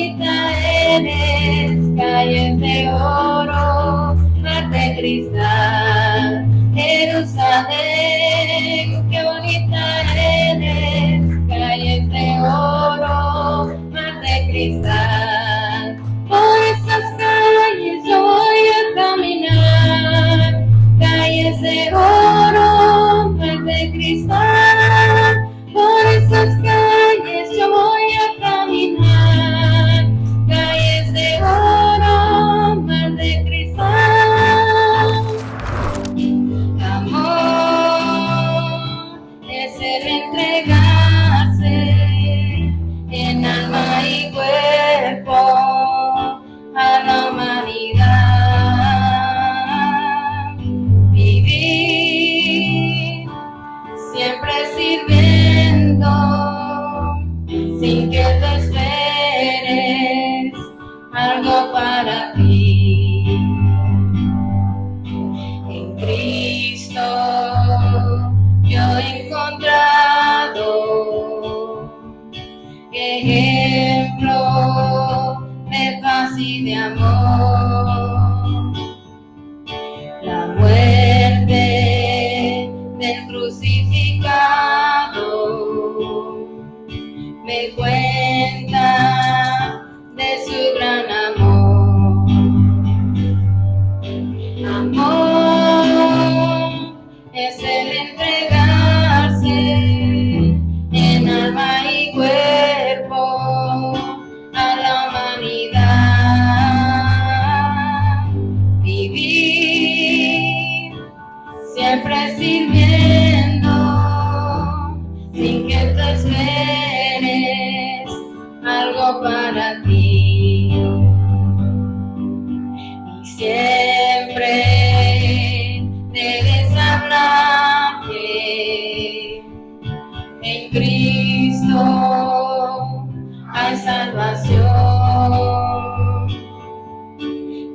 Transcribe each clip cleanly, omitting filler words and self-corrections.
bonita eres, calles de oro, mar de cristal, Jerusalén, qué bonita eres, calles de oro, mar de cristal. Por esas calles yo voy a caminar, calles de oro, mar de cristal. Por esas calles yo voy a caminar, calles de oro, mar de cristal. Amor es el entregarse en alma y cuerpo a la humanidad. Vivir siempre sirviendo sin que te esperes algo para ti. En Cristo yo he encontrado ejemplo de paz y de amor. La muerte del crucificado me cuenta de su gran amor. Amor es el entregarse en alma y cuerpo a la humanidad. Vivir siempre sirviendo sin que te esperes algo para ti. Y siempre debes hablarte en Cristo hay salvación,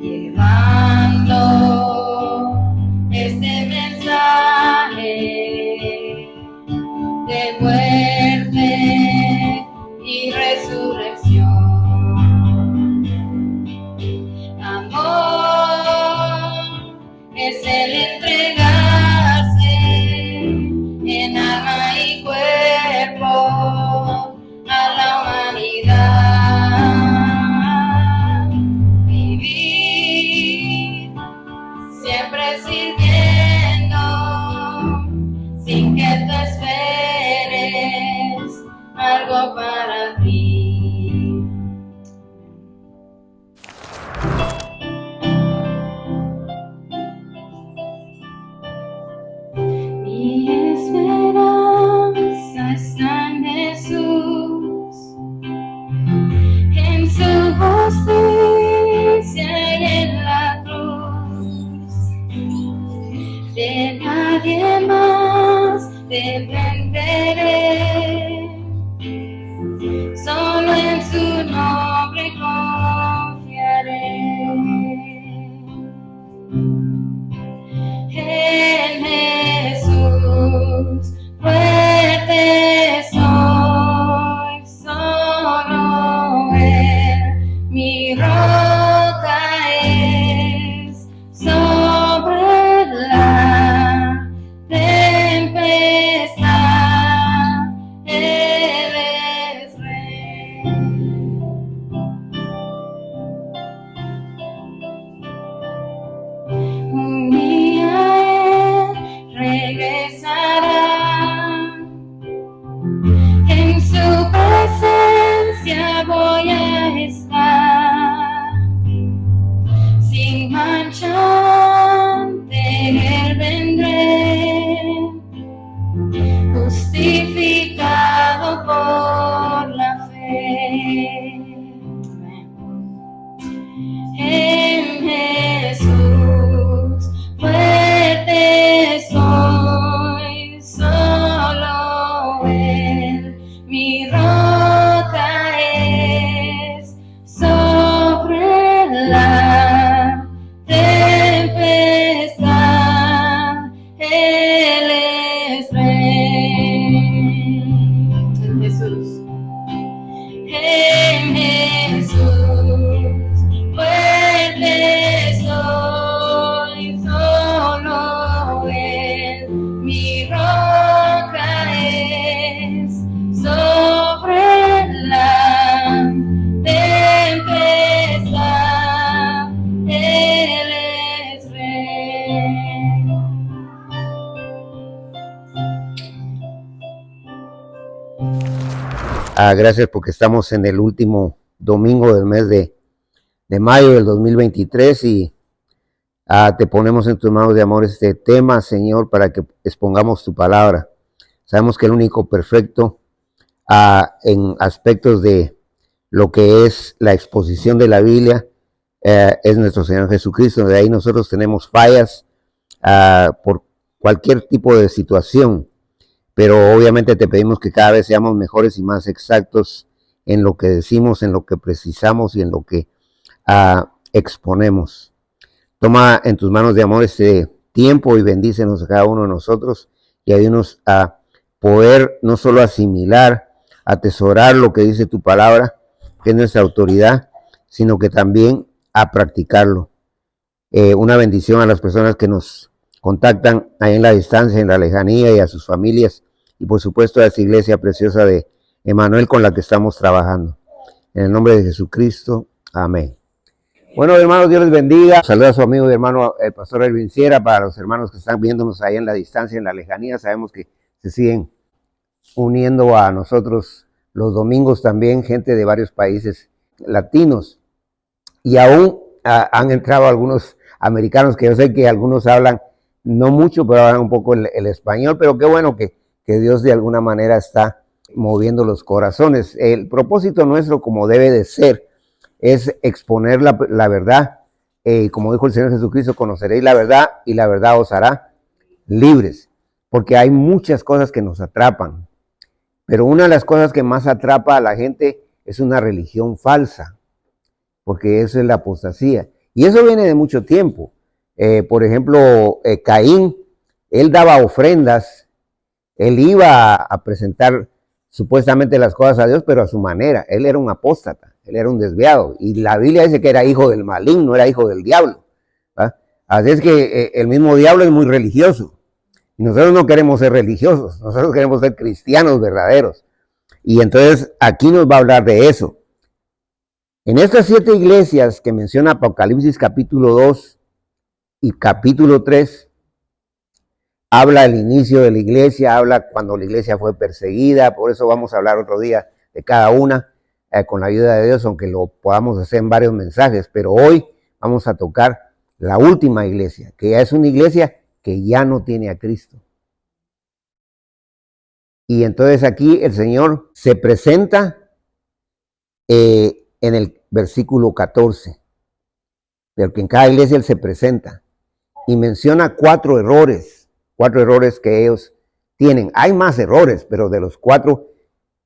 llevando este mensaje de muerte y resurrección. Amor es el entregarse en alma y cuerpo a la humanidad. Vivir siempre sirviendo sin que te esperes algo para ti. Mi esperanza está en Jesús, en su justicia y en la cruz. De nadie más dependeré, solo en su nombre confiaré. En Jesús fuerte soy, solo Él mi roca es, sobre la tempestad Gracias porque estamos en el último domingo del mes de mayo del 2023 y te ponemos en tus manos de amor este tema, Señor, para que expongamos tu palabra. Sabemos que el único perfecto en aspectos de lo que es la exposición de la Biblia es nuestro Señor Jesucristo. De ahí nosotros tenemos fallas por cualquier tipo de situación, pero obviamente te pedimos que cada vez seamos mejores y más exactos en lo que decimos, en lo que precisamos y en lo que exponemos. Toma en tus manos de amor este tiempo y bendícenos a cada uno de nosotros y ayúdanos a poder no solo asimilar, atesorar lo que dice tu palabra, que es nuestra autoridad, sino que también a practicarlo. Una bendición a las personas que nos contactan ahí en la distancia, en la lejanía, y a sus familias, y por supuesto a esa iglesia preciosa de Emanuel con la que estamos trabajando. En el nombre de Jesucristo, amén. Bueno, hermanos, Dios les bendiga. Saluda a su amigo y hermano, el pastor Elvin Sierra. Para los hermanos que están viéndonos ahí en la distancia, en la lejanía, sabemos que se siguen uniendo a nosotros los domingos también, gente de varios países latinos. Y aún han entrado algunos americanos, que yo sé que algunos hablan, no mucho, pero hablan un poco el español, pero qué bueno que Dios de alguna manera está moviendo los corazones. El propósito nuestro, como debe de ser, es exponer la verdad. Como dijo el Señor Jesucristo, conoceréis la verdad y la verdad os hará libres, porque hay muchas cosas que nos atrapan, pero una de las cosas que más atrapa a la gente es una religión falsa, porque eso es la apostasía, y eso viene de mucho tiempo. Por ejemplo, Caín, él daba ofrendas, él iba a presentar supuestamente las cosas a Dios, pero a su manera. Él era un apóstata, él era un desviado, y la Biblia dice que era hijo del maligno, era hijo del diablo, ¿verdad? Así es que el mismo diablo es muy religioso, y nosotros no queremos ser religiosos, nosotros queremos ser cristianos verdaderos, y entonces aquí nos va a hablar de eso. En estas 7 iglesias que menciona Apocalipsis capítulo 2 y capítulo 3, habla el inicio de la iglesia, habla cuando la iglesia fue perseguida. Por eso vamos a hablar otro día de cada una, con la ayuda de Dios, aunque lo podamos hacer en varios mensajes. Pero hoy vamos a tocar la última iglesia, que ya es una iglesia que ya no tiene a Cristo. Y entonces aquí el Señor se presenta en el versículo 14, porque en cada iglesia Él se presenta y menciona 4 errores que ellos tienen. Hay más errores, pero de los 4,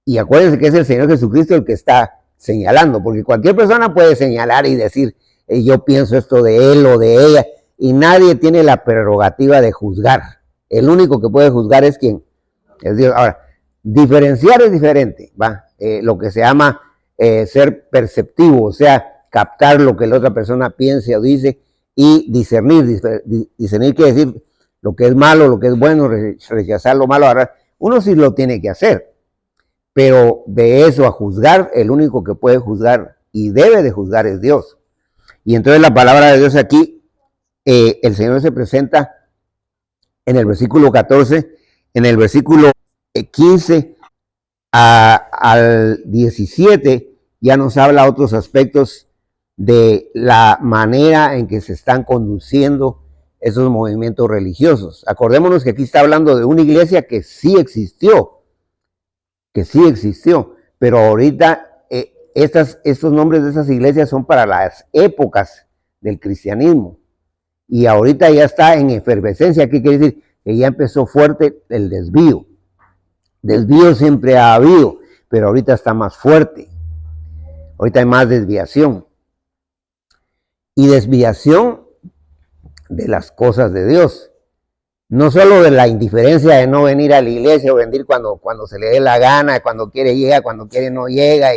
y acuérdense que es el Señor Jesucristo el que está señalando, porque cualquier persona puede señalar y decir, yo pienso esto de él o de ella, y nadie tiene la prerrogativa de juzgar. El único que puede juzgar es quien es Dios. Ahora, diferenciar es diferente, ¿va? Lo que se llama ser perceptivo, o sea, captar lo que la otra persona piensa o dice, y discernir. Discernir quiere decir lo que es malo, lo que es bueno, rechazar lo malo. Ahora, uno sí lo tiene que hacer, pero de eso a juzgar, el único que puede juzgar y debe de juzgar es Dios. Y entonces la palabra de Dios aquí, el Señor se presenta en el versículo 14, en el versículo 15 al 17, ya nos habla otros aspectos de la manera en que se están conduciendo esos movimientos religiosos. Acordémonos que aquí está hablando de una iglesia que sí existió, pero ahorita estos nombres de esas iglesias son para las épocas del cristianismo, y ahorita ya está en efervescencia. ¿Qué quiere decir? Que ya empezó fuerte el desvío. Desvío siempre ha habido, pero ahorita está más fuerte. Ahorita hay más desviación. Y desviación de las cosas de Dios. No solo de la indiferencia de no venir a la iglesia o venir cuando se le dé la gana, cuando quiere llega, cuando quiere no llega.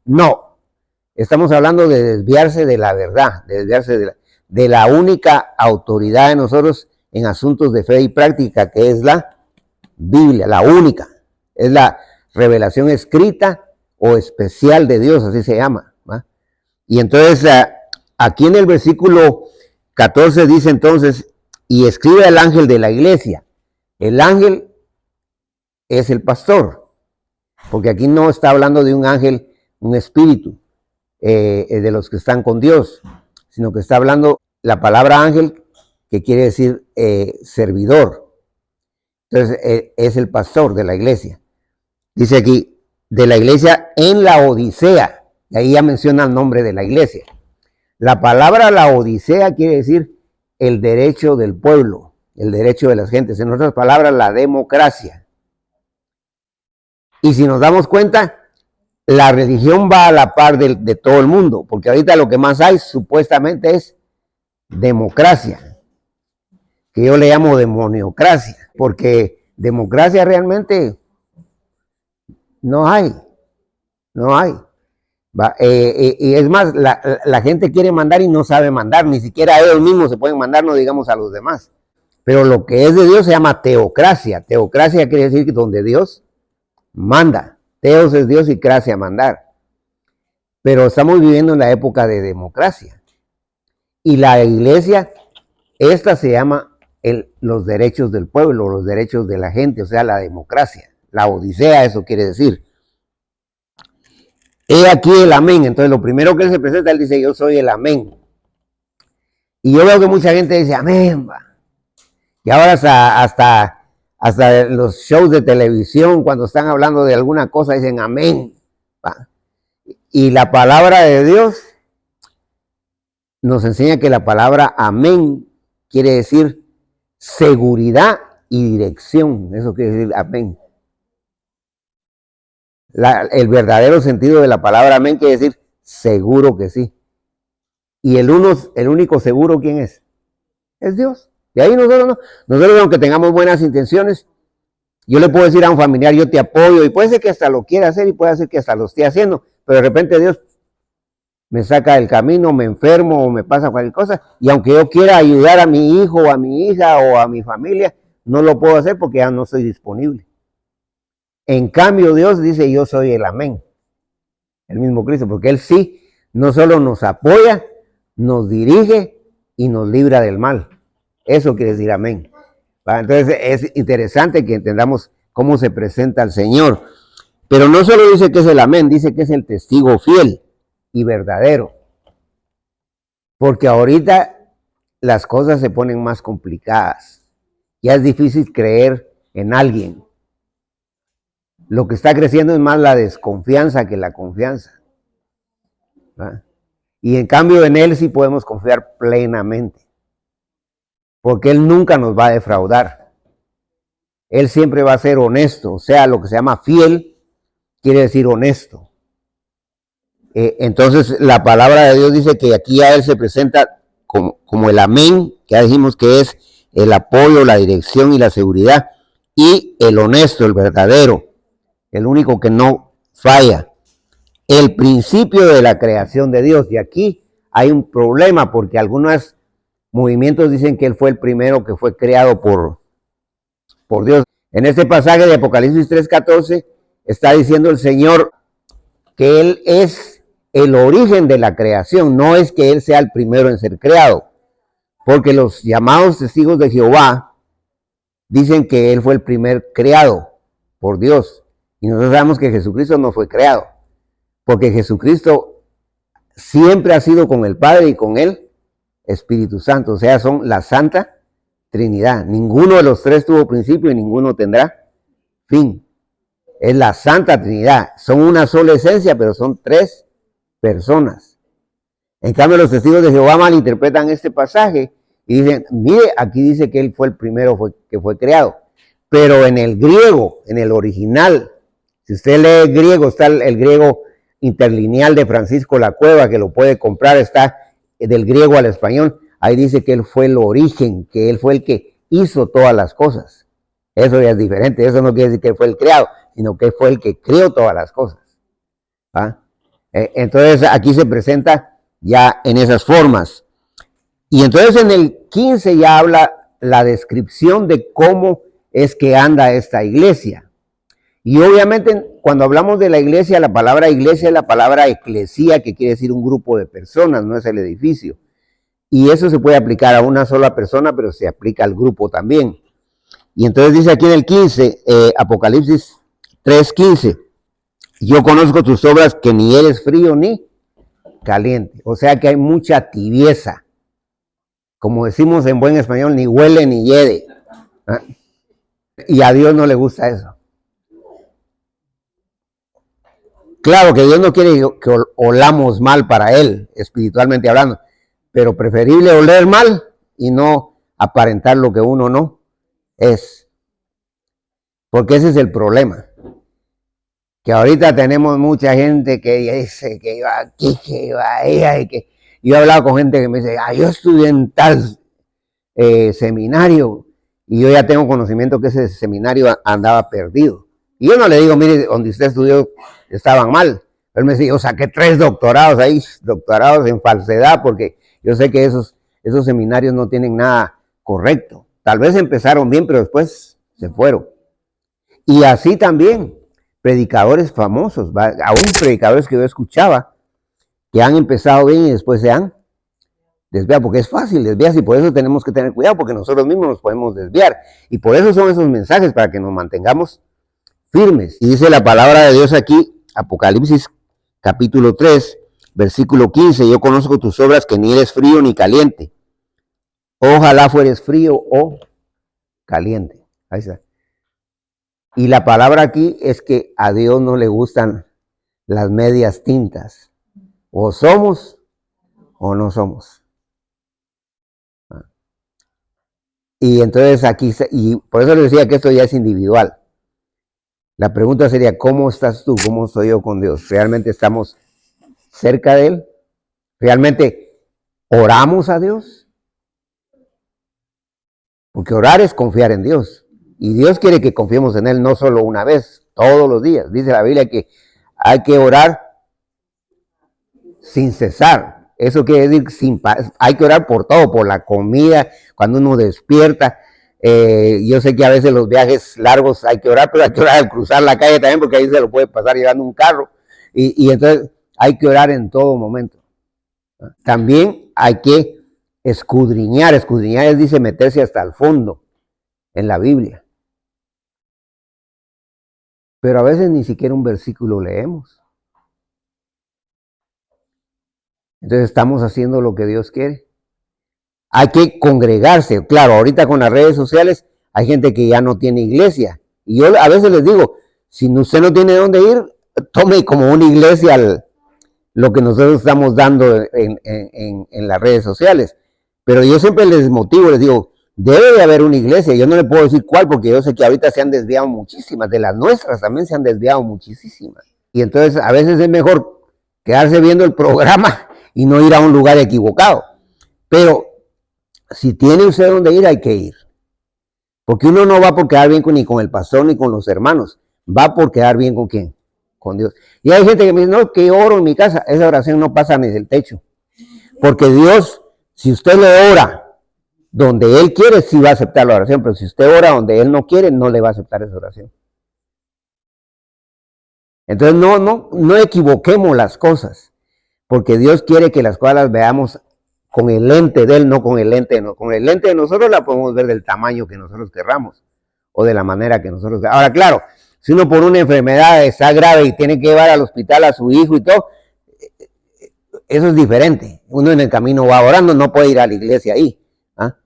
No, estamos hablando de desviarse de la verdad, de desviarse de la única autoridad de nosotros en asuntos de fe y práctica, que es la Biblia, la única. Es la revelación escrita o especial de Dios, así se llama, ¿va? Y entonces aquí en el versículo 14 dice entonces, y escribe al ángel de la iglesia. El ángel es el pastor. porque aquí no está hablando de un ángel, un espíritu de los que están con Dios, sino que está hablando la palabra ángel, que quiere decir servidor. Entonces es el pastor de la iglesia. Dice aquí, de la iglesia en la Odisea, y ahí ya menciona el nombre de la iglesia. La palabra la Odisea quiere decir el derecho del pueblo, el derecho de las gentes, en otras palabras, la democracia. Y si nos damos cuenta, la religión va a la par de todo el mundo, porque ahorita lo que más hay supuestamente es democracia, que yo le llamo demoniocracia, porque democracia realmente no hay. Y es más, la gente quiere mandar y no sabe mandar, ni siquiera ellos mismos se pueden mandar, no digamos a los demás. Pero lo que es de Dios se llama teocracia. Teocracia quiere decir que donde Dios manda. Teos es Dios y cracia mandar. Pero estamos viviendo en la época de democracia. Y la iglesia, esta se llama los derechos del pueblo, los derechos de la gente, o sea, la democracia. La Odisea, eso quiere decir. He aquí el amén. Entonces lo primero que él se presenta, él dice, yo soy el amén. Y yo veo que mucha gente dice, amén, va. Y ahora hasta los shows de televisión, cuando están hablando de alguna cosa, dicen amén, va. Y la palabra de Dios nos enseña que la palabra amén quiere decir seguridad y dirección. Eso quiere decir amén. El verdadero sentido de la palabra amén quiere decir seguro que sí. Y el único seguro, ¿quién es? Es Dios. De ahí nosotros aunque tengamos buenas intenciones, yo le puedo decir a un familiar, yo te apoyo, y puede ser que hasta lo quiera hacer, y puede ser que hasta lo esté haciendo, pero de repente Dios me saca del camino, me enfermo, o me pasa cualquier cosa, y aunque yo quiera ayudar a mi hijo, o a mi hija, o a mi familia, no lo puedo hacer porque ya no estoy disponible. En cambio, Dios dice, yo soy el amén, el mismo Cristo, porque Él sí, no solo nos apoya, nos dirige y nos libra del mal. Eso quiere decir amén. Entonces es interesante que entendamos cómo se presenta el Señor. Pero no solo dice que es el amén, dice que es el testigo fiel y verdadero. Porque ahorita las cosas se ponen más complicadas. Ya es difícil creer en alguien. Lo que está creciendo es más la desconfianza que la confianza. Y en cambio en Él sí podemos confiar plenamente. Porque Él nunca nos va a defraudar. Él siempre va a ser honesto. O sea, lo que se llama fiel quiere decir honesto. Entonces la palabra de Dios dice que aquí a Él se presenta como el amén, que ya dijimos que es el apoyo, la dirección y la seguridad. Y el honesto, el verdadero. El único que no falla. El principio de la creación de Dios. Y aquí hay un problema porque algunos movimientos dicen que Él fue el primero que fue creado por Dios. En este pasaje de Apocalipsis 3:14 está diciendo el Señor que Él es el origen de la creación. No es que Él sea el primero en ser creado. Porque los llamados testigos de Jehová dicen que Él fue el primer creado por Dios. Y nosotros sabemos que Jesucristo no fue creado, porque Jesucristo siempre ha sido con el Padre y con el Espíritu Santo, o sea, son la Santa Trinidad. Ninguno de los tres tuvo principio y ninguno tendrá fin. Es la Santa Trinidad, son una sola esencia, pero son tres personas. En cambio, los testigos de Jehová malinterpretan este pasaje y dicen, mire, aquí dice que Él fue el primero que fue creado, pero en el griego, en el original, si usted lee griego, está el griego interlineal de Francisco La Cueva, que lo puede comprar, está del griego al español. Ahí dice que Él fue el origen, que Él fue el que hizo todas las cosas. Eso ya es diferente, eso no quiere decir que Él fue el creado, sino que fue el que creó todas las cosas. Entonces aquí se presenta ya en esas formas. Y entonces en el 15 ya habla la descripción de cómo es que anda esta iglesia. Y obviamente cuando hablamos de la iglesia es la palabra eclesía, que quiere decir un grupo de personas, no es el edificio. Y eso se puede aplicar a una sola persona, pero se aplica al grupo también. Y entonces dice aquí en el 15, Apocalipsis 3:15, Yo conozco tus obras, que ni eres frío ni caliente. O sea que hay mucha tibieza. Como decimos en buen español, ni huele ni hiede. ¿Ah? Y a Dios no le gusta eso. Claro que Dios no quiere que olamos mal para Él, espiritualmente hablando, pero preferible oler mal y no aparentar lo que uno no es. Porque ese es el problema. Que ahorita tenemos mucha gente que dice que iba aquí, que iba allá, y que yo he hablado con gente que me dice, yo estudié en tal seminario, y yo ya tengo conocimiento que ese seminario andaba perdido. Y yo no le digo, mire, donde usted estudió estaban mal. Él me decía, yo saqué 3 doctorados ahí, doctorados en falsedad, porque yo sé que esos seminarios no tienen nada correcto. Tal vez empezaron bien, pero después se fueron. Y así también, predicadores famosos, aún predicadores que yo escuchaba, que han empezado bien y después se han desviado, porque es fácil desviarse, y por eso tenemos que tener cuidado, porque nosotros mismos nos podemos desviar. Y por eso son esos mensajes, para que nos mantengamos firmes. Y dice la palabra de Dios aquí, Apocalipsis capítulo 3, versículo 15, yo conozco tus obras, que ni eres frío ni caliente. Ojalá fueres frío o caliente. Ahí está. Y la palabra aquí es que a Dios no le gustan las medias tintas. O somos o no somos. Y entonces aquí, y por eso les decía que esto ya es individual. La pregunta sería, ¿cómo estás tú? ¿Cómo estoy yo con Dios? ¿Realmente estamos cerca de Él? ¿Realmente oramos a Dios? Porque orar es confiar en Dios. Y Dios quiere que confiemos en Él no solo una vez, todos los días. Dice la Biblia que hay que orar sin cesar. Eso quiere decir, hay que orar por todo, por la comida, cuando uno despierta. Yo sé que a veces los viajes largos hay que orar, pero hay que orar al cruzar la calle también, porque ahí se lo puede pasar llevando un carro. Y entonces hay que orar en todo momento. También hay que escudriñar. Escudriñar dice meterse hasta el fondo en la Biblia. Pero a veces ni siquiera un versículo leemos. Entonces estamos haciendo lo que Dios quiere. Hay que congregarse. Claro, ahorita con las redes sociales hay gente que ya no tiene iglesia. Y yo a veces les digo, si usted no tiene dónde ir, tome como una iglesia lo que nosotros estamos dando en las redes sociales. Pero yo siempre les motivo, les digo, debe de haber una iglesia. Yo no le puedo decir cuál, porque yo sé que ahorita se han desviado muchísimas. De las nuestras también se han desviado muchísimas. Y entonces a veces es mejor quedarse viendo el programa y no ir a un lugar equivocado. Pero si tiene usted dónde ir, hay que ir. Porque uno no va por quedar bien ni con el pastor ni con los hermanos. Va por quedar bien con quién, con Dios. Y hay gente que me dice, no, que oro en mi casa. Esa oración no pasa ni del techo. Porque Dios, si usted le ora donde Él quiere, sí va a aceptar la oración. Pero si usted ora donde Él no quiere, no le va a aceptar esa oración. Entonces no equivoquemos las cosas. Porque Dios quiere que las cosas las veamos con el lente de Él, no con el lente de nosotros. Con el lente de nosotros la podemos ver del tamaño que nosotros querramos o de la manera que nosotros queramos. Ahora, claro, si uno por una enfermedad está grave y tiene que llevar al hospital a su hijo y todo, eso es diferente. Uno en el camino va orando, no puede ir a la iglesia ahí. ¿Ah?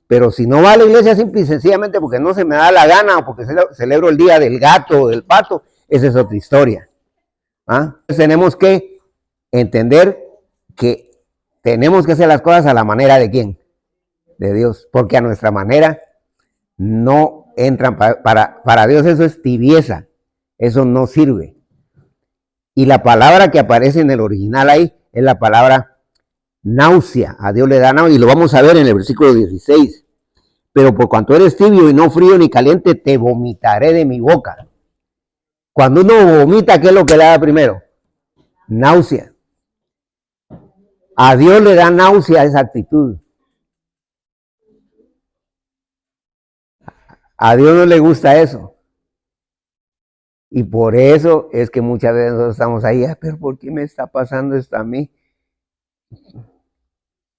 Pero si no va a la iglesia simple y sencillamente porque no se me da la gana o porque celebro el día del gato o del pato, esa es otra historia. ¿Ah? Entonces tenemos que entender que tenemos que hacer las cosas a la manera de ¿quién? De Dios, porque a nuestra manera no entran. Para Dios eso es tibieza, eso no sirve. Y la palabra que aparece en el original ahí es la palabra náusea. A Dios le da náusea, y lo vamos a ver en el versículo 16. Pero por cuanto eres tibio y no frío ni caliente, te vomitaré de mi boca. Cuando uno vomita, ¿qué es lo que le da primero? Náusea. A Dios le da náusea esa actitud. A Dios no le gusta eso. Y por eso es que muchas veces nosotros estamos ahí, pero ¿por qué me está pasando esto a mí?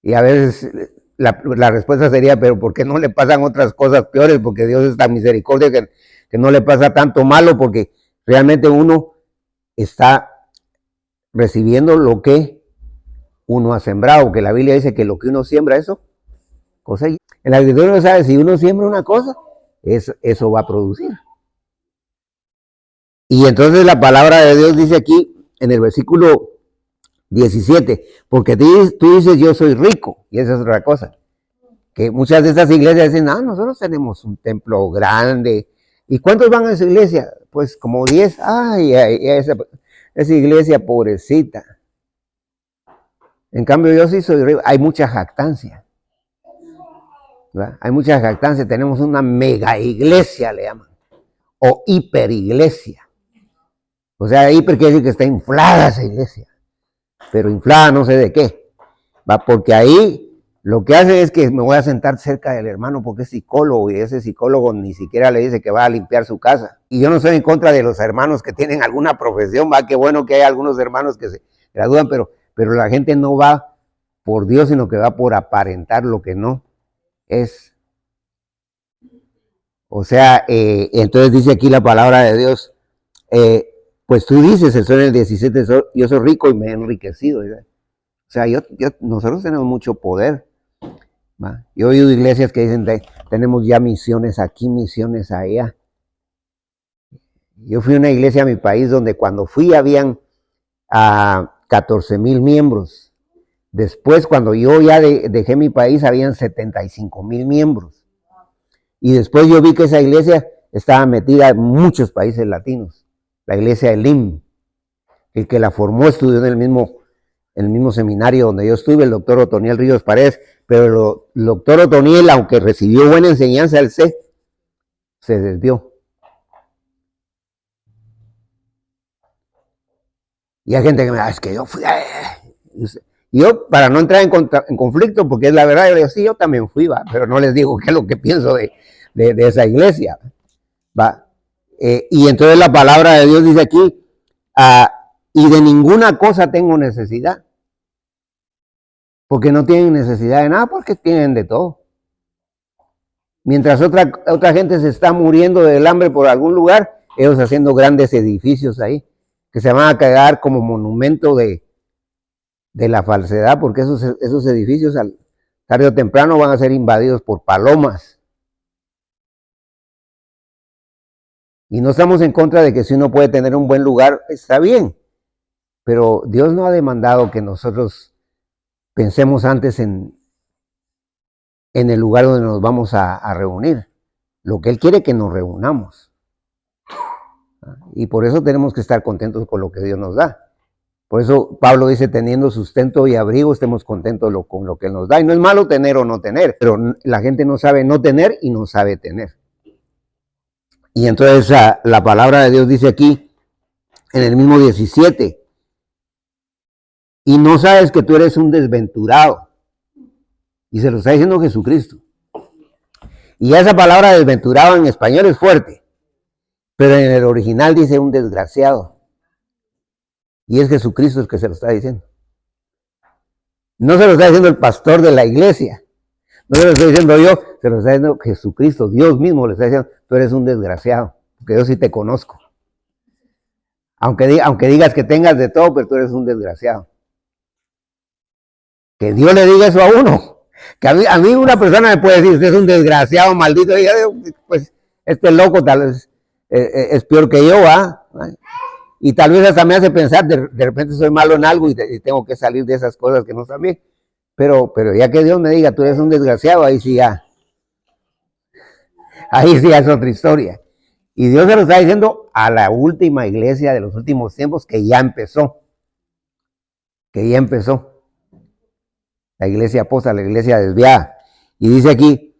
Y a veces la respuesta sería, pero ¿por qué no le pasan otras cosas peores? Porque Dios es tan misericordia que no le pasa tanto malo, porque realmente uno está recibiendo lo que uno ha sembrado, que la Biblia dice que lo que uno siembra, eso cosecha. En la agricultura uno sabe, si uno siembra una cosa, eso va a producir. Y entonces la palabra de Dios dice aquí, en el versículo 17, porque tú dices yo soy rico, y esa es otra cosa, que muchas de estas iglesias dicen, nosotros tenemos un templo grande, ¿y cuántos van a esa iglesia? Pues como 10, esa iglesia pobrecita. En cambio yo sí soy rico, hay mucha jactancia, ¿verdad? Hay mucha jactancia, tenemos una mega iglesia, le llaman, o hiper iglesia. O sea, hiper quiere decir que está inflada esa iglesia, pero inflada no sé de qué, ¿va? Porque ahí lo que hace es que me voy a sentar cerca del hermano porque es psicólogo y ese psicólogo ni siquiera le dice que va a limpiar su casa. Y yo no estoy en contra de los hermanos que tienen alguna profesión, va, qué bueno que hay algunos hermanos que se gradúan, pero la gente no va por Dios, sino que va por aparentar lo que no es. O sea, entonces dice aquí la palabra de Dios, pues tú dices, eso en el 17, yo soy rico y me he enriquecido, ¿verdad? O sea, nosotros tenemos mucho poder. ¿Va? Yo he oído iglesias que dicen, tenemos ya misiones aquí, misiones allá. Yo fui a una iglesia a mi país donde cuando fui habían 14,000 miembros. Después, cuando yo ya dejé mi país, habían 75,000 miembros. Y después yo vi que esa iglesia estaba metida en muchos países latinos. La iglesia de LIM. El que la formó estudió en el mismo seminario donde yo estuve, el doctor Otoniel Ríos Paredes, pero el doctor Otoniel, aunque recibió buena enseñanza, él se desvió. Y hay gente que me dice, es que yo fui yo, para no entrar en conflicto, porque es la verdad, yo digo, sí, yo también fui, ¿va? Pero no les digo qué es lo que pienso de esa iglesia, ¿va? Y entonces la palabra de Dios dice aquí, y de ninguna cosa tengo necesidad. Porque no tienen necesidad de nada, porque tienen de todo. Mientras otra gente se está muriendo del hambre por algún lugar, ellos haciendo grandes edificios ahí, que se van a quedar como monumento de la falsedad, porque esos edificios tarde o temprano van a ser invadidos por palomas. Y no estamos en contra de que si uno puede tener un buen lugar, está bien, pero Dios no ha demandado que nosotros pensemos antes en el lugar donde nos vamos a reunir. Lo que Él quiere es que nos reunamos. Y por eso tenemos que estar contentos con lo que Dios nos da. Por eso Pablo dice, teniendo sustento y abrigo, estemos contentos con lo que Él nos da. Y no es malo tener o no tener, pero la gente no sabe no tener y no sabe tener. Y entonces la palabra de Dios dice aquí, en el mismo 17, y no sabes que tú eres un desventurado. Y se lo está diciendo Jesucristo. Y esa palabra desventurado en español es fuerte, pero en el original dice un desgraciado. Y es Jesucristo el que se lo está diciendo. No se lo está diciendo el pastor de la iglesia. No se lo estoy diciendo yo, se lo está diciendo Jesucristo. Dios mismo le está diciendo, tú eres un desgraciado, porque yo sí te conozco. Aunque digas que tengas de todo, pero tú eres un desgraciado. Que Dios le diga eso a uno. Que a mí una persona me puede decir, usted es un desgraciado, maldito. Y yo digo, pues este loco tal vez es peor que yo, ¿ah? Y tal vez hasta me hace pensar, de repente soy malo en algo y tengo que salir de esas cosas que no están bien. Pero ya que Dios me diga, tú eres un desgraciado, ahí sí ya es otra historia. Y Dios se lo está diciendo a la última iglesia de los últimos tiempos que ya empezó. La iglesia aposta, la iglesia desviada. Y dice aquí,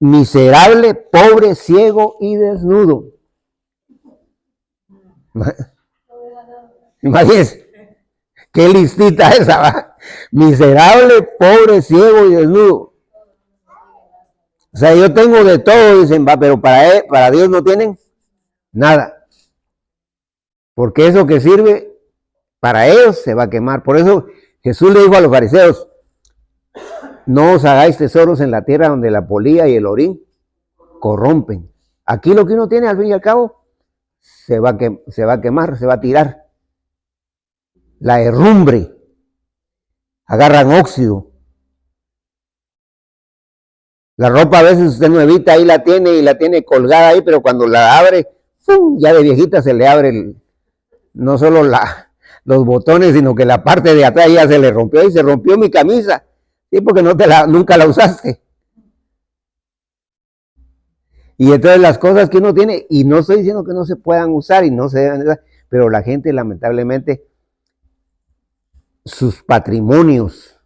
miserable, pobre, ciego y desnudo. Imagínense, qué listita esa, ¿va? Miserable, pobre, ciego y desnudo. O sea, yo tengo de todo, dicen, va, pero para Dios no tienen nada. Porque eso que sirve para ellos se va a quemar. Por eso Jesús le dijo a los fariseos, no os hagáis tesoros en la tierra donde la polilla y el orín corrompen. Aquí lo que uno tiene al fin y al cabo se va a quemar, se va a tirar. La herrumbre, agarran óxido. La ropa a veces usted nuevita ahí la tiene y la tiene colgada ahí, pero cuando la abre, ¡fum!, ya de viejita se le abre no solo los botones, sino que la parte de atrás ya se le rompió, y se rompió mi camisa, sí, porque nunca la usaste. Y entonces las cosas que uno tiene, y no estoy diciendo que no se puedan usar y no se deben usar, pero la gente lamentablemente, sus patrimonios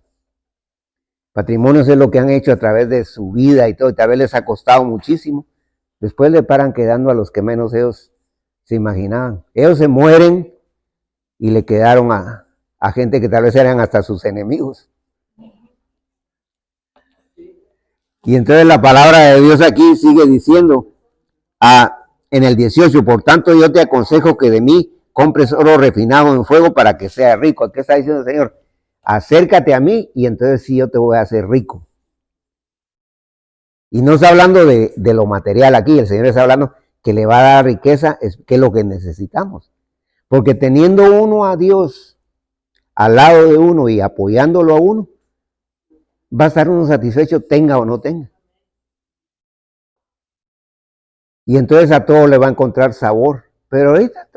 es lo que han hecho a través de su vida y todo, y tal vez les ha costado muchísimo. Después le paran quedando a los que menos ellos se imaginaban. Ellos se mueren y le quedaron a gente que tal vez eran hasta sus enemigos. Y entonces la palabra de Dios aquí sigue diciendo en el 18, por tanto yo te aconsejo que de mí compres oro refinado en fuego para que sea rico. ¿Qué está diciendo el Señor? Acércate a mí y entonces sí yo te voy a hacer rico. Y no está hablando de lo material aquí, el Señor está hablando que le va a dar riqueza, que es lo que necesitamos. Porque teniendo uno a Dios al lado de uno y apoyándolo a uno, va a estar uno satisfecho, tenga o no tenga. Y entonces a todo le va a encontrar sabor. Pero ahorita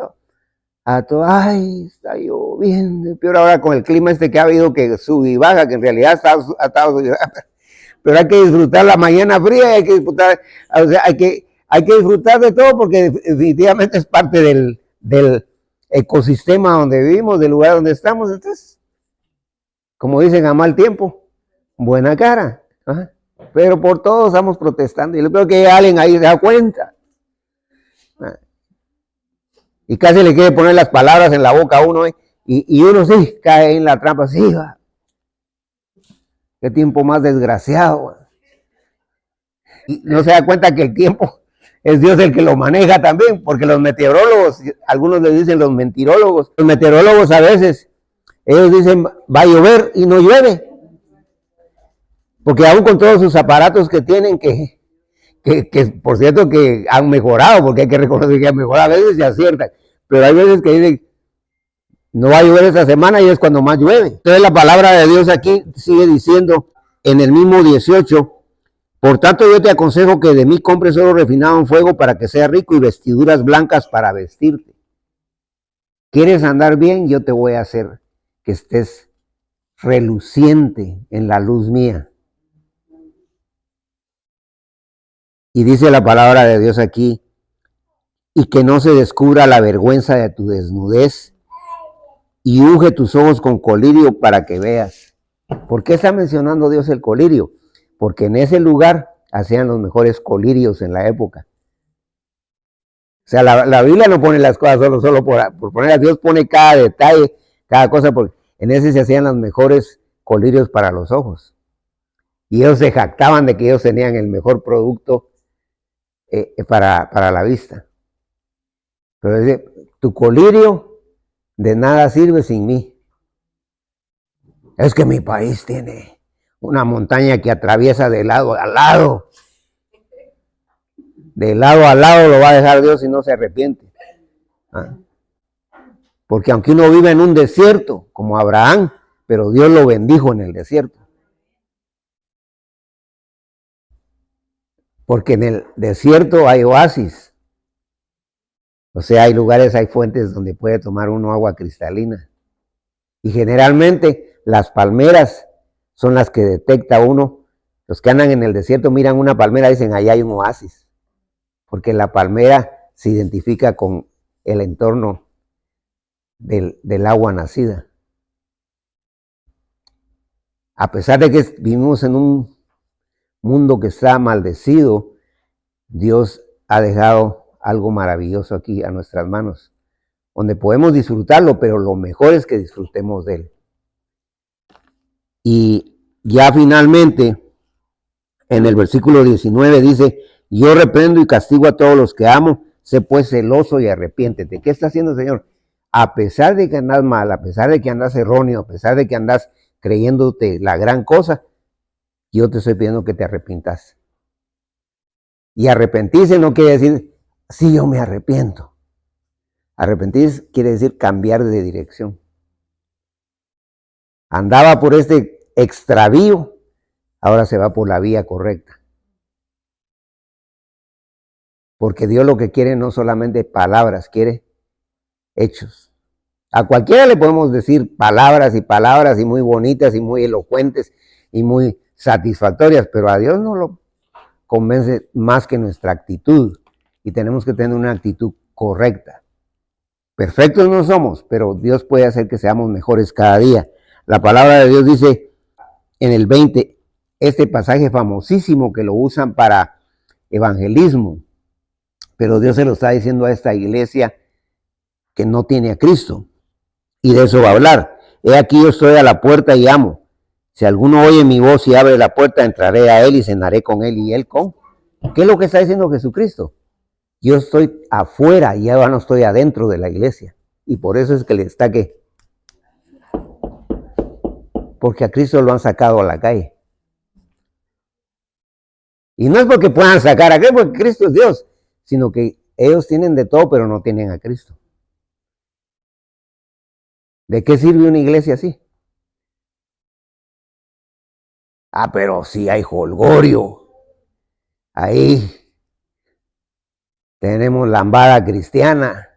a todo, ay, está lloviendo. Peor ahora con el clima este que ha habido, que sube y baja, que en realidad ha estado pero hay que disfrutar la mañana fría, hay que disfrutar, o sea, hay que disfrutar de todo, porque definitivamente es parte del ecosistema donde vivimos, del lugar donde estamos. Entonces, como dicen, a mal tiempo, buena cara. ¿Ah? Pero por todo estamos protestando, y yo creo que alguien ahí se da cuenta. ¿Ah? Y casi le quiere poner las palabras en la boca a uno, y uno sí cae en la trampa, sí, va. Qué tiempo más desgraciado. Y no se da cuenta que el tiempo es Dios el que lo maneja también, porque los meteorólogos, algunos le dicen los mentirólogos, los meteorólogos a veces, ellos dicen va a llover y no llueve, porque aún con todos sus aparatos que tienen, que por cierto que han mejorado, porque hay que reconocer que han mejorado, a veces se aciertan, pero hay veces que dicen no va a llover esta semana y es cuando más llueve. Entonces la palabra de Dios aquí sigue diciendo en el mismo 18, por tanto yo te aconsejo que de mí compres oro refinado en fuego para que sea rico y vestiduras blancas para vestirte. ¿Quieres andar bien? Yo te voy a hacer que estés reluciente en la luz mía. Y dice la palabra de Dios aquí, y que no se descubra la vergüenza de tu desnudez, y unge tus ojos con colirio para que veas. ¿Por qué está mencionando Dios el colirio? Porque en ese lugar hacían los mejores colirios en la época. O sea, la Biblia no pone las cosas solo por poner, a Dios pone cada detalle, cada cosa, porque en ese se hacían los mejores colirios para los ojos. Y ellos se jactaban de que ellos tenían el mejor producto para la vista. Pero dice, tu colirio de nada sirve sin mí. Es que mi país tiene una montaña que atraviesa de lado a lado. De lado a lado lo va a dejar Dios si no se arrepiente. ¿Ah? Porque aunque uno vive en un desierto, como Abraham, pero Dios lo bendijo en el desierto. Porque en el desierto hay oasis. O sea, hay lugares, hay fuentes donde puede tomar uno agua cristalina. Y generalmente las palmeras son las que detecta uno. Los que andan en el desierto miran una palmera y dicen, allá hay un oasis. Porque la palmera se identifica con el entorno del agua nacida. A pesar de que vivimos en un mundo que está maldecido, Dios ha dejado algo maravilloso aquí a nuestras manos, donde podemos disfrutarlo, pero lo mejor es que disfrutemos de él. Y ya finalmente, en el versículo 19 dice, yo reprendo y castigo a todos los que amo, sé pues celoso y arrepiéntete. ¿Qué está haciendo el Señor? A pesar de que andas mal, a pesar de que andas erróneo, a pesar de que andas creyéndote la gran cosa, yo te estoy pidiendo que te arrepientas. Y arrepentirse no quiere decir, sí, yo me arrepiento. Arrepentirse quiere decir cambiar de dirección. Andaba por este extravío, ahora se va por la vía correcta. Porque Dios lo que quiere no solamente palabras, quiere hechos. A cualquiera le podemos decir palabras y muy bonitas y muy elocuentes y muy satisfactorias, pero a Dios no lo convence más que nuestra actitud, y tenemos que tener una actitud correcta. Perfectos no somos, pero Dios puede hacer que seamos mejores cada día. La palabra de Dios dice en el 20, este pasaje famosísimo que lo usan para evangelismo, pero Dios se lo está diciendo a esta iglesia que no tiene a Cristo, y de eso va a hablar. He aquí yo estoy a la puerta y llamo. Si alguno oye mi voz y abre la puerta, entraré a él y cenaré con él y él con. ¿Qué es lo que está diciendo Jesucristo? Yo estoy afuera y ya no estoy adentro de la iglesia. Y por eso es que le está que. Porque a Cristo lo han sacado a la calle. Y no es porque puedan sacar a Cristo, porque Cristo es Dios, sino que ellos tienen de todo, pero no tienen a Cristo. ¿De qué sirve una iglesia así? Ah, pero sí hay jolgorio. Ahí tenemos lambada cristiana.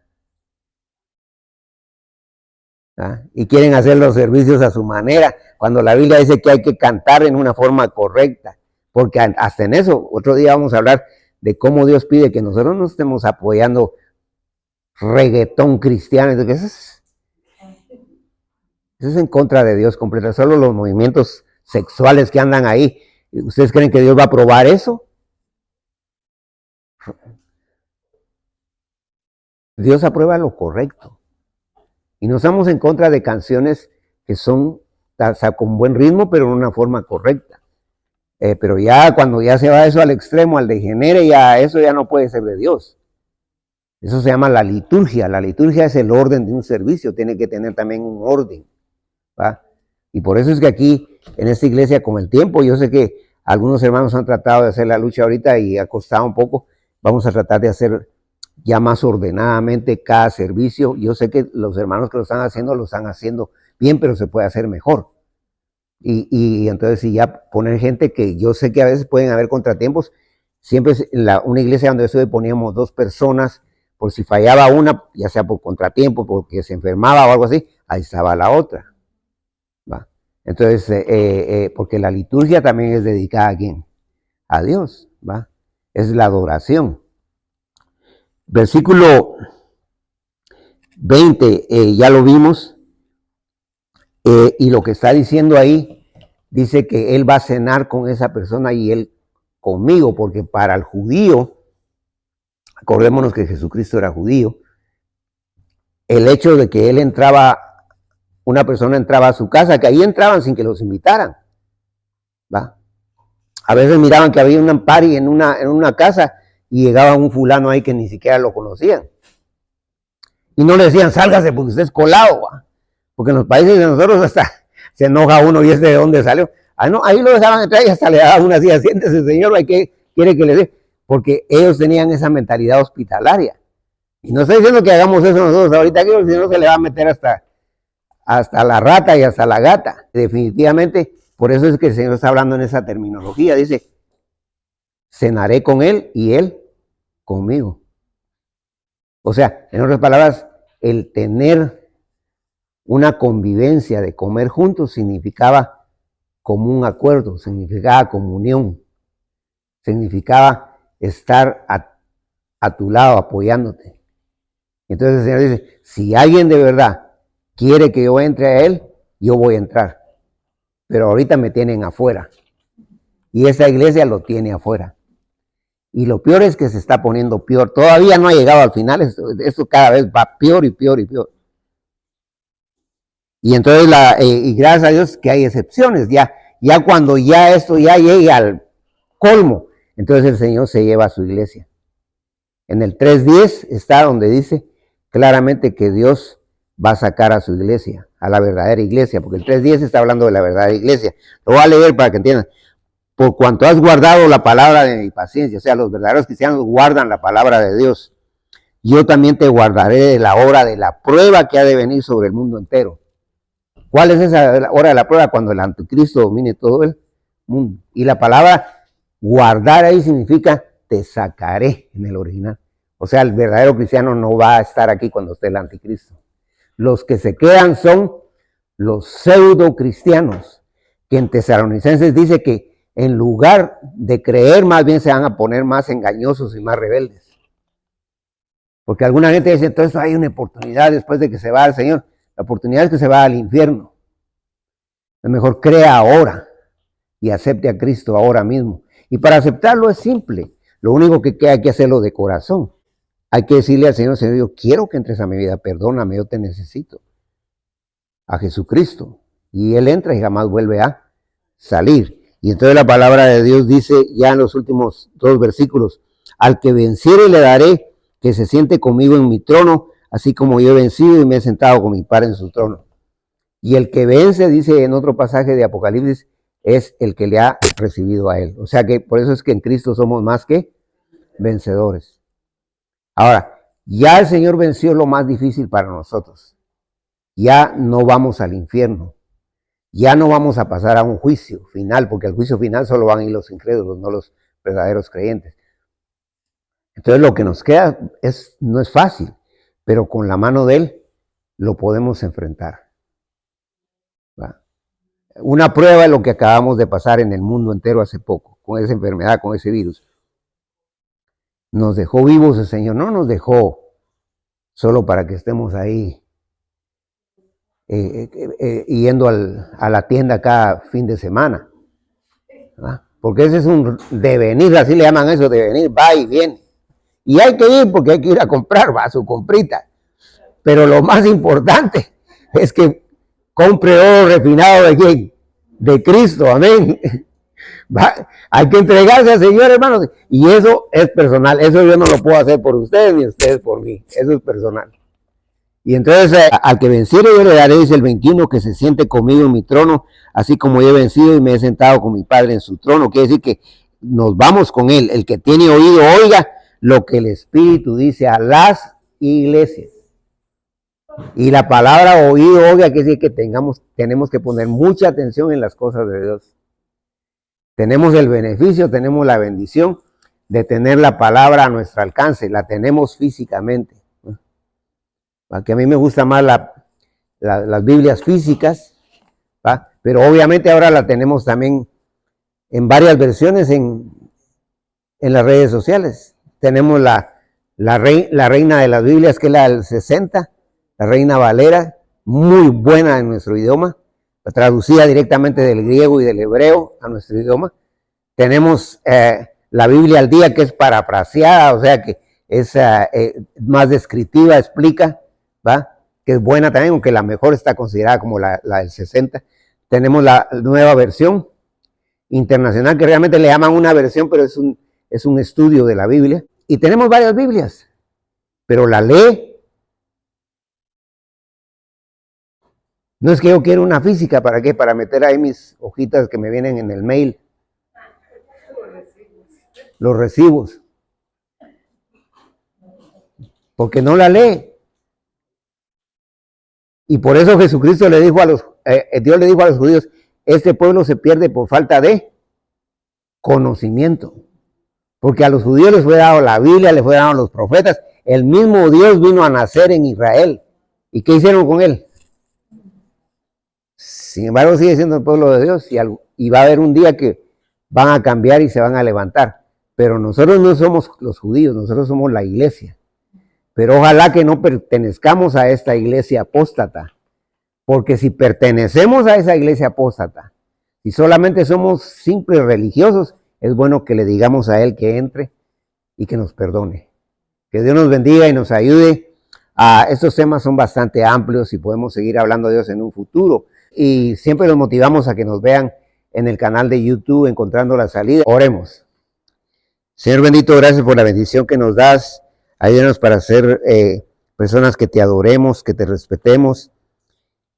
¿Ah? Y quieren hacer los servicios a su manera, cuando la Biblia dice que hay que cantar en una forma correcta. Porque hasta en eso, otro día vamos a hablar de cómo Dios pide que nosotros no estemos apoyando reggaetón cristiano. Eso es en contra de Dios completo. Solo los movimientos sexuales que andan ahí. ¿Ustedes creen que Dios va a aprobar eso? Dios aprueba lo correcto. Y no estamos en contra de canciones que son, o sea, con buen ritmo, pero en una forma correcta. Pero ya cuando ya se va eso al extremo, al degenere, ya eso ya no puede ser de Dios. Eso se llama la liturgia. La liturgia es el orden de un servicio, tiene que tener también un orden, ¿va? Y por eso es que aquí, en esta iglesia, con el tiempo, yo sé que algunos hermanos han tratado de hacer la lucha ahorita y ha costado un poco. Vamos a tratar de hacer ya más ordenadamente cada servicio. Yo sé que los hermanos que lo están haciendo bien, pero se puede hacer mejor. Y entonces, si ya poner gente, que yo sé que a veces pueden haber contratiempos, siempre en una iglesia donde estuve poníamos 2 personas, por si fallaba una, ya sea por contratiempo, porque se enfermaba o algo así, ahí estaba la otra, ¿va? Entonces, porque la liturgia también es dedicada ¿a quién? A Dios, ¿va? Es la adoración. Versículo 20, ya lo vimos, y lo que está diciendo ahí, dice que él va a cenar con esa persona y él conmigo, porque para el judío, acordémonos que Jesucristo era judío, el hecho de que él entraba, una persona entraba a su casa, que ahí entraban sin que los invitaran, ¿va? A veces miraban que había un party en una casa y llegaba un fulano ahí que ni siquiera lo conocían. Y no le decían, sálgase porque usted es colado, ¿va? Porque en los países de nosotros hasta se enoja uno y es de dónde salió. Ah, no, ahí lo dejaban entrar y hasta le daban una silla, siéntese señor, ¿qué quiere que le dé? Porque ellos tenían esa mentalidad hospitalaria. Y no estoy diciendo que hagamos eso nosotros ahorita, que el Señor se le va a meter hasta la rata y hasta la gata. Definitivamente, por eso es que el Señor está hablando en esa terminología. Dice, cenaré con él y él conmigo. O sea, en otras palabras, el tener una convivencia de comer juntos significaba común acuerdo, significaba comunión, significaba estar a tu lado apoyándote. Entonces el Señor dice, si alguien de verdad quiere que yo entre a él, yo voy a entrar. Pero ahorita me tienen afuera. Y esa iglesia lo tiene afuera. Y lo peor es que se está poniendo peor. Todavía no ha llegado al final. Esto cada vez va peor y peor y peor. Y entonces, y gracias a Dios que hay excepciones. Ya cuando ya esto ya llegue al colmo, entonces el Señor se lleva a su iglesia. En el 3:10 está donde dice claramente que Dios va a sacar a su iglesia, a la verdadera iglesia, porque el 3:10 está hablando de la verdadera iglesia. Lo voy a leer para que entiendan. Por cuanto has guardado la palabra de mi paciencia, o sea, los verdaderos cristianos guardan la palabra de Dios. yo también te guardaré de la hora de la prueba que ha de venir sobre el mundo entero. ¿Cuál es esa hora de la prueba? Cuando el anticristo domine todo el mundo. Y la palabra guardar ahí significa te sacaré en el original. O sea, el verdadero cristiano no va a estar aquí cuando esté el anticristo. Los que se quedan son los pseudo cristianos, que en Tesalonicenses dice que en lugar de creer, más bien se van a poner más engañosos y más rebeldes. Porque alguna gente dice, entonces hay una oportunidad después de que se va al Señor. La oportunidad es que se va al infierno. Es mejor crea ahora y acepte a Cristo ahora mismo. Y para aceptarlo es simple. Lo único que hay que hacerlo de corazón. Hay que decirle al Señor, Señor, yo quiero que entres a mi vida, perdóname, yo te necesito. A Jesucristo. Y Él entra y jamás vuelve a salir. Y entonces la palabra de Dios dice ya en los últimos 2 versículos, al que venciere le daré que se siente conmigo en mi trono, así como yo he vencido y me he sentado con mi Padre en su trono. Y el que vence, dice en otro pasaje de Apocalipsis, es el que le ha recibido a Él. O sea que por eso es que en Cristo somos más que vencedores. Ahora, ya el Señor venció lo más difícil para nosotros. Ya no vamos al infierno. Ya no vamos a pasar a un juicio final, porque al juicio final solo van a ir los incrédulos, no los verdaderos creyentes. Entonces lo que nos queda no es fácil, pero con la mano de Él lo podemos enfrentar. ¿Va? Una prueba es lo que acabamos de pasar en el mundo entero hace poco, con esa enfermedad, con ese virus. Nos dejó vivos el Señor, no nos dejó solo para que estemos ahí yendo a la tienda cada fin de semana. ¿Va? Porque ese es un devenir, así le llaman eso, devenir, va y viene. Y hay que ir porque hay que ir a comprar, va, su comprita. Pero lo más importante es que compre oro refinado de quién? De Cristo, amén. ¿Va? Hay que entregarse al Señor, hermanos. Y eso es personal. Eso yo no lo puedo hacer por ustedes ni ustedes por mí. Eso es personal. Y entonces al que venciere yo le daré, dice el 21, que se siente conmigo en mi trono, así como yo he vencido y me he sentado con mi Padre en su trono. Quiere decir que nos vamos con Él. El que tiene oído, oiga lo que el Espíritu dice a las iglesias. Y la palabra oído, oiga, quiere decir que tenemos que poner mucha atención en las cosas de Dios. Tenemos el beneficio, tenemos la bendición de tener la palabra a nuestro alcance, la tenemos físicamente. Que a mí me gusta más las Biblias físicas, ¿va? Pero obviamente ahora la tenemos también en varias versiones en las redes sociales. Tenemos la reina de las Biblias, que es la del 60, la Reina Valera, muy buena en nuestro idioma, traducida directamente del griego y del hebreo a nuestro idioma. Tenemos la Biblia al día, que es parafraseada, o sea que es más descriptiva, explica, ¿va? Que es buena también, aunque la mejor está considerada como la del 60. Tenemos la nueva versión internacional, que realmente le llaman una versión, pero es un estudio de la Biblia. Y tenemos varias Biblias, pero la lee. No es que yo quiero una física, ¿para qué? Para meter ahí mis hojitas que me vienen en el mail. Los recibos. Porque no la lee. Y por eso Jesucristo le dijo Dios le dijo a los judíos, este pueblo se pierde por falta de conocimiento. Porque a los judíos les fue dado la Biblia, les fue dado los profetas. El mismo Dios vino a nacer en Israel. ¿Y qué hicieron con él? Sin embargo, sigue siendo el pueblo de Dios y va a haber un día que van a cambiar y se van a levantar. Pero nosotros no somos los judíos, nosotros somos la iglesia. Pero ojalá que no pertenezcamos a esta iglesia apóstata. Porque si pertenecemos a esa iglesia apóstata y solamente somos simples religiosos, es bueno que le digamos a Él que entre y que nos perdone. Que Dios nos bendiga y nos ayude. Estos temas son bastante amplios y podemos seguir hablando de Dios en un futuro. Y siempre los motivamos a que nos vean en el canal de YouTube, Encontrando la Salida. Oremos. Señor bendito, gracias por la bendición que nos das. Ayúdanos para ser personas que te adoremos, que te respetemos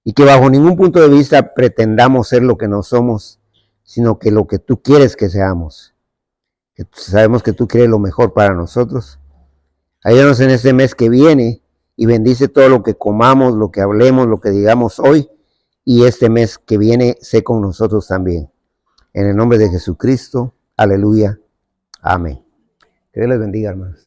y que bajo ningún punto de vista pretendamos ser lo que no somos, sino que lo que tú quieres que seamos. Que sabemos que tú quieres lo mejor para nosotros. Ayúdanos en este mes que viene y bendice todo lo que comamos, lo que hablemos, lo que digamos hoy, y este mes que viene sé con nosotros también. En el nombre de Jesucristo, aleluya, amén. Que Dios les bendiga, hermanos.